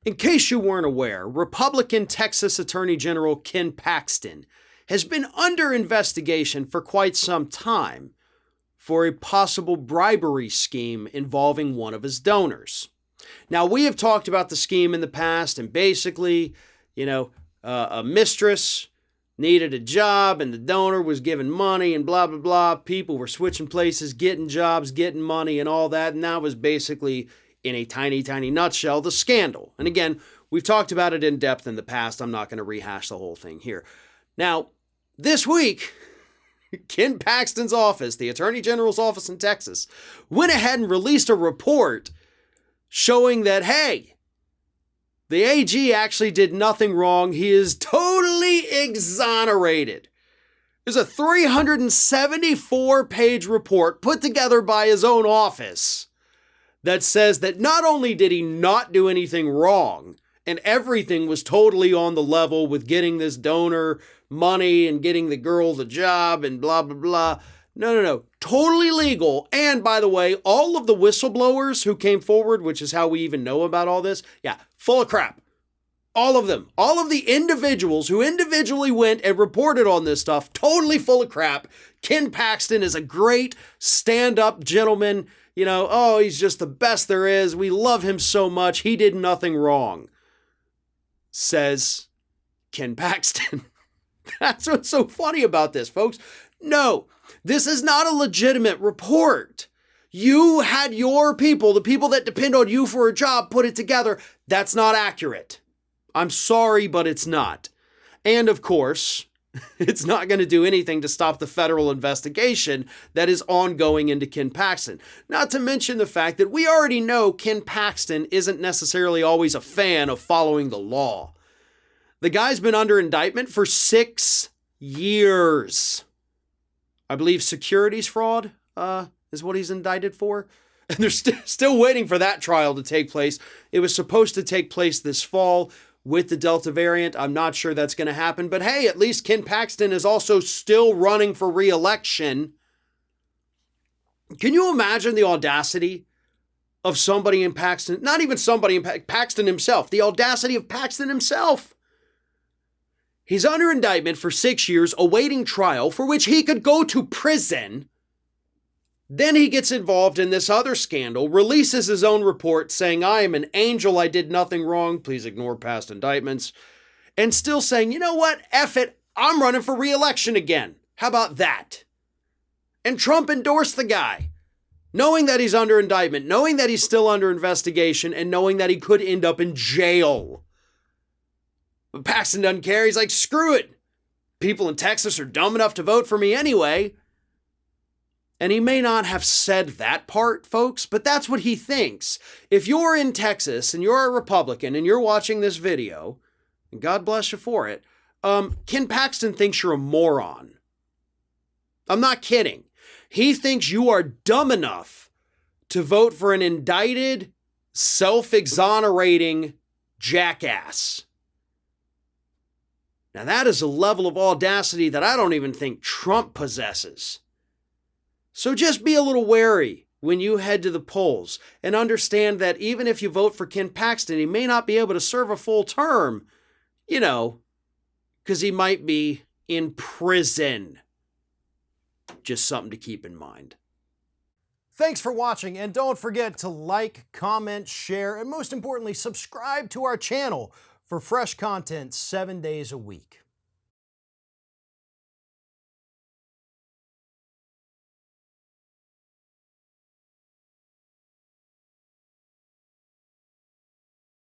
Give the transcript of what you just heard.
In case you weren't aware, Republican Texas Attorney General Ken Paxton has been under investigation for quite some time for a possible bribery scheme involving one of his donors. Now, we have talked about the scheme in the past, and basically, a mistress needed a job and the donor was given money and blah, blah, blah. People were switching places, getting jobs, getting money and all that. And that was basically, in a tiny, tiny nutshell, the scandal. And again, we've talked about it in depth in the past. I'm not going to rehash the whole thing here. Now, this week, Ken Paxton's office, the Attorney General's office in Texas, went ahead and released a report showing that, hey, the AG actually did nothing wrong. He is totally exonerated. There's a 374-page report put together by his own office that says that not only did he not do anything wrong, and everything was totally on the level with getting this donor money and getting the girl the job and blah, blah, blah. No. Totally legal. And by the way, all of the whistleblowers who came forward, which is how we even know about all this, full of crap. All of them. All of the individuals who individually went and reported on this stuff, totally full of crap. Ken Paxton is a great stand-up gentleman. He's just the best there is. We love him so much. He did nothing wrong, says Ken Paxton. That's what's so funny about this, folks. No, this is not a legitimate report. You had your people, the people that depend on you for a job, put it together. That's not accurate. I'm sorry, but it's not. And of course, it's not going to do anything to stop the federal investigation that is ongoing into Ken Paxton. Not to mention the fact that we already know Ken Paxton isn't necessarily always a fan of following the law. The guy's been under indictment for 6 years. I believe securities fraud is what he's indicted for. And they're still waiting for that trial to take place. It was supposed to take place this fall with the Delta variant. I'm not sure that's going to happen. But hey, at least Ken Paxton is also still running for re-election. Can you imagine the audacity of somebody in Paxton? Not even somebody in Paxton himself. The audacity of Paxton himself. He's under indictment for 6 years, awaiting trial, for which he could go to prison. Then he gets involved in this other scandal, releases his own report saying, I am an angel, I did nothing wrong, please ignore past indictments, and still saying, you know what, F it, I'm running for re-election again. How about that? And Trump endorsed the guy, knowing that he's under indictment, knowing that he's still under investigation, and knowing that he could end up in jail. But Paxton doesn't care. He's like, screw it. People in Texas are dumb enough to vote for me anyway. And he may not have said that part, folks, but that's what he thinks. If you're in Texas and you're a Republican and you're watching this video, and God bless you for it, Ken Paxton thinks you're a moron. I'm not kidding. He thinks you are dumb enough to vote for an indicted, self-exonerating jackass. Now that is a level of audacity that I don't even think Trump possesses. So just be a little wary when you head to the polls and understand that even if you vote for Ken Paxton, he may not be able to serve a full term, because he might be in prison. Just something to keep in mind. Thanks for watching, and don't forget to like, comment, share, and most importantly, subscribe to our channel for fresh content 7 days a week.